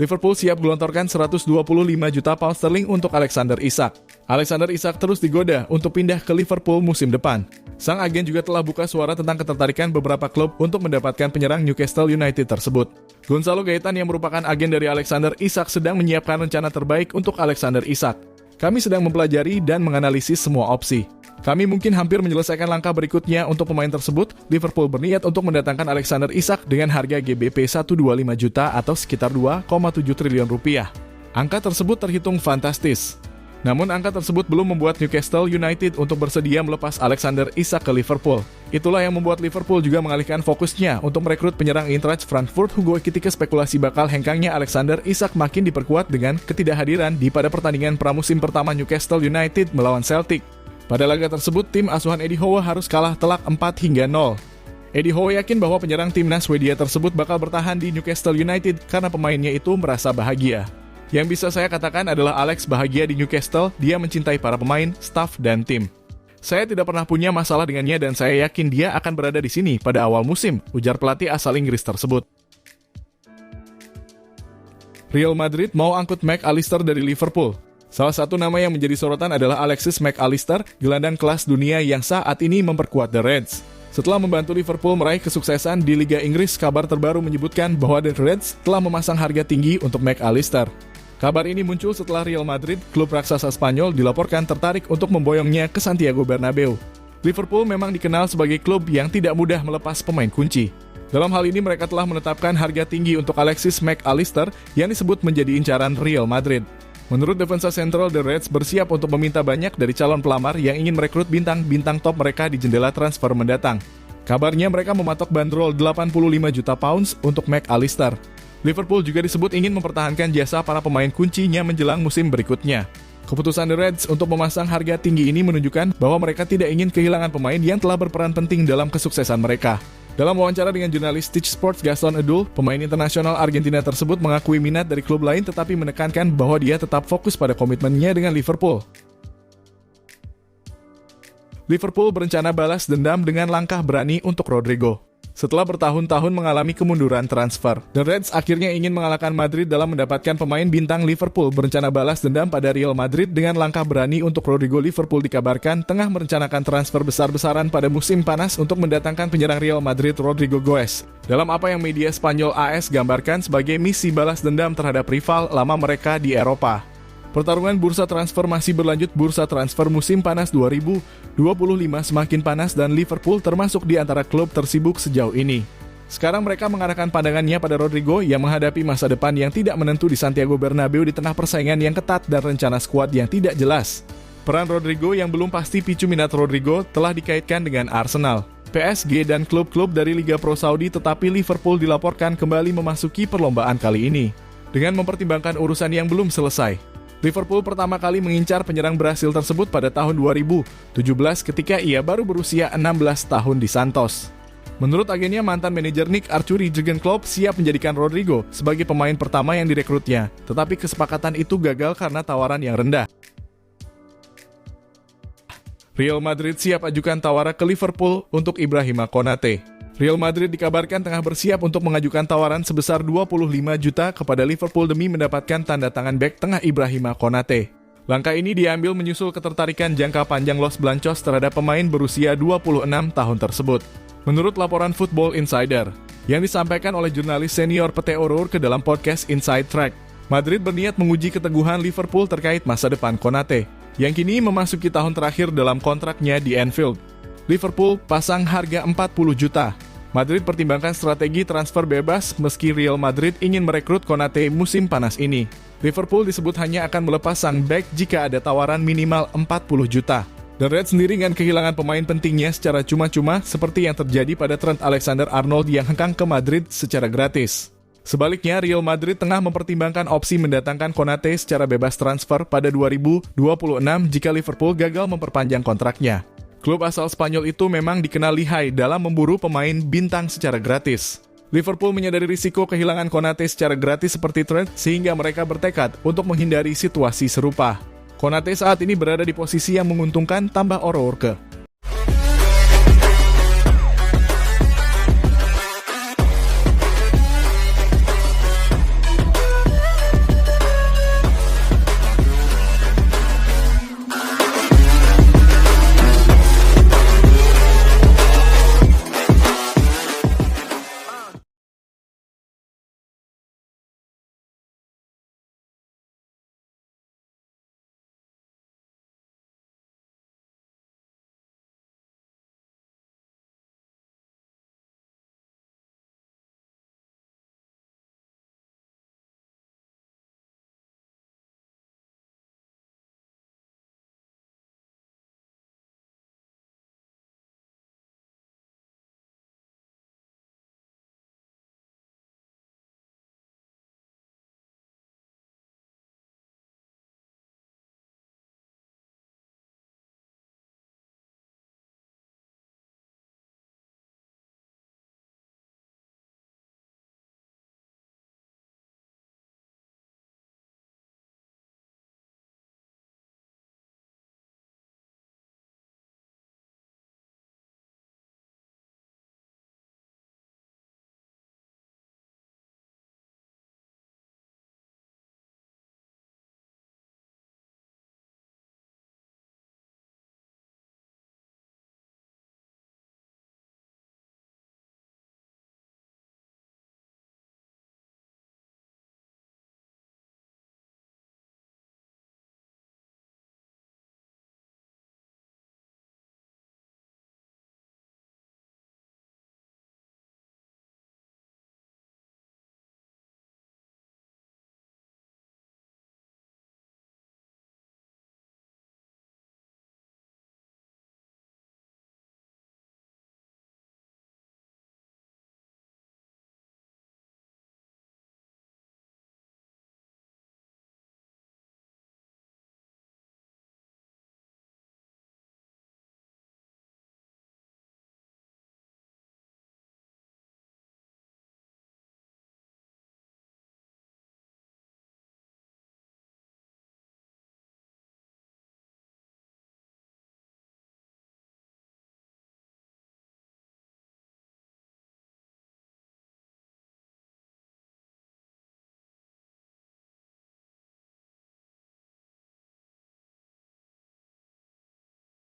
Liverpool siap gelontorkan 125 juta pound sterling untuk Alexander Isak. Alexander Isak terus digoda untuk pindah ke Liverpool musim depan. Sang agen juga telah buka suara tentang ketertarikan beberapa klub untuk mendapatkan penyerang Newcastle United tersebut. Gonzalo Gaetan yang merupakan agen dari Alexander Isak sedang menyiapkan rencana terbaik untuk Alexander Isak. Kami sedang mempelajari dan menganalisis semua opsi. Kami mungkin hampir menyelesaikan langkah berikutnya untuk pemain tersebut. Liverpool berniat untuk mendatangkan Alexander Isak dengan harga GBP 125 juta atau sekitar 2,7 triliun rupiah. Angka tersebut terhitung fantastis. Namun angka tersebut belum membuat Newcastle United untuk bersedia melepas Alexander Isak ke Liverpool. Itulah yang membuat Liverpool juga mengalihkan fokusnya untuk merekrut penyerang Eintracht Frankfurt Hugo Ekitike. Spekulasi bakal hengkangnya Alexander Isak makin diperkuat dengan ketidakhadiran pada pertandingan pramusim pertama Newcastle United melawan Celtic. Pada laga tersebut, tim asuhan Eddie Howe harus kalah telak 4-0. Eddie Howe yakin bahwa penyerang timnas Swedia tersebut bakal bertahan di Newcastle United karena pemainnya itu merasa bahagia. Yang bisa saya katakan adalah Alex bahagia di Newcastle, dia mencintai para pemain, staf, dan tim. Saya tidak pernah punya masalah dengannya dan saya yakin dia akan berada di sini pada awal musim, ujar pelatih asal Inggris tersebut. Real Madrid mau angkut McAllister dari Liverpool. Salah satu nama yang menjadi sorotan adalah Alexis McAllister, gelandang kelas dunia yang saat ini memperkuat The Reds. Setelah membantu Liverpool meraih kesuksesan di Liga Inggris, kabar terbaru menyebutkan bahwa The Reds telah memasang harga tinggi untuk McAllister. Kabar ini muncul setelah Real Madrid, klub raksasa Spanyol, dilaporkan tertarik untuk memboyongnya ke Santiago Bernabeu. Liverpool memang dikenal sebagai klub yang tidak mudah melepas pemain kunci. Dalam hal ini mereka telah menetapkan harga tinggi untuk Alexis McAllister yang disebut menjadi incaran Real Madrid. Menurut Defensa Central, The Reds bersiap untuk meminta banyak dari calon pelamar yang ingin merekrut bintang-bintang top mereka di jendela transfer mendatang. Kabarnya mereka mematok bandrol 85 juta pounds untuk McAllister. Liverpool juga disebut ingin mempertahankan jasa para pemain kuncinya menjelang musim berikutnya. Keputusan The Reds untuk memasang harga tinggi ini menunjukkan bahwa mereka tidak ingin kehilangan pemain yang telah berperan penting dalam kesuksesan mereka. Dalam wawancara dengan jurnalis Stitch Sports Gaston Edul, pemain internasional Argentina tersebut mengakui minat dari klub lain tetapi menekankan bahwa dia tetap fokus pada komitmennya dengan Liverpool. Liverpool berencana balas dendam dengan langkah berani untuk Rodrigo. Setelah bertahun-tahun mengalami kemunduran transfer, The Reds akhirnya ingin mengalahkan Madrid dalam mendapatkan pemain bintang. Liverpool berencana balas dendam pada Real Madrid dengan langkah berani untuk Rodrigo. Liverpool dikabarkan tengah merencanakan transfer besar-besaran pada musim panas untuk mendatangkan penyerang Real Madrid Rodrigo Goes. Dalam apa yang media Spanyol AS gambarkan sebagai misi balas dendam terhadap rival lama mereka di Eropa. Pertarungan bursa transfer masih berlanjut. Bursa transfer musim panas 2025 semakin panas dan Liverpool termasuk di antara klub tersibuk sejauh ini. Sekarang mereka mengarahkan pandangannya pada Rodrigo yang menghadapi masa depan yang tidak menentu di Santiago Bernabeu di tengah persaingan yang ketat dan rencana skuad yang tidak jelas. Peran Rodrigo yang belum pasti. Picu minat Rodrigo telah dikaitkan dengan Arsenal, PSG dan klub-klub dari Liga Pro Saudi, tetapi Liverpool dilaporkan kembali memasuki perlombaan kali ini dengan mempertimbangkan urusan yang belum selesai. Liverpool pertama kali mengincar penyerang Brasil tersebut pada tahun 2017 ketika ia baru berusia 16 tahun di Santos. Menurut agennya, mantan manajer Nick Archuri, Jurgen Klopp siap menjadikan Rodrigo sebagai pemain pertama yang direkrutnya, tetapi kesepakatan itu gagal karena tawaran yang rendah. Real Madrid siap ajukan tawaran ke Liverpool untuk Ibrahima Konate. Real Madrid dikabarkan tengah bersiap untuk mengajukan tawaran sebesar 25 juta kepada Liverpool demi mendapatkan tanda tangan bek tengah Ibrahima Konate. Langkah ini diambil menyusul ketertarikan jangka panjang Los Blancos terhadap pemain berusia 26 tahun tersebut. Menurut laporan Football Insider, yang disampaikan oleh jurnalis senior Pete O'Rourke dalam podcast Inside Track, Madrid berniat menguji keteguhan Liverpool terkait masa depan Konate, yang kini memasuki tahun terakhir dalam kontraknya di Anfield. Liverpool pasang harga 40 juta. Madrid pertimbangkan strategi transfer bebas meski Real Madrid ingin merekrut Konate musim panas ini. Liverpool disebut hanya akan melepas sang bek jika ada tawaran minimal 40 juta. The Reds sendiri dengan kehilangan pemain pentingnya secara cuma-cuma seperti yang terjadi pada Trent Alexander-Arnold yang hengkang ke Madrid secara gratis. Sebaliknya, Real Madrid tengah mempertimbangkan opsi mendatangkan Konate secara bebas transfer pada 2026 jika Liverpool gagal memperpanjang kontraknya. Klub asal Spanyol itu memang dikenal lihai dalam memburu pemain bintang secara gratis. Liverpool menyadari risiko kehilangan Konate secara gratis seperti Trent, sehingga mereka bertekad untuk menghindari situasi serupa. Konate saat ini berada di posisi yang menguntungkan, tambah O'Rourke.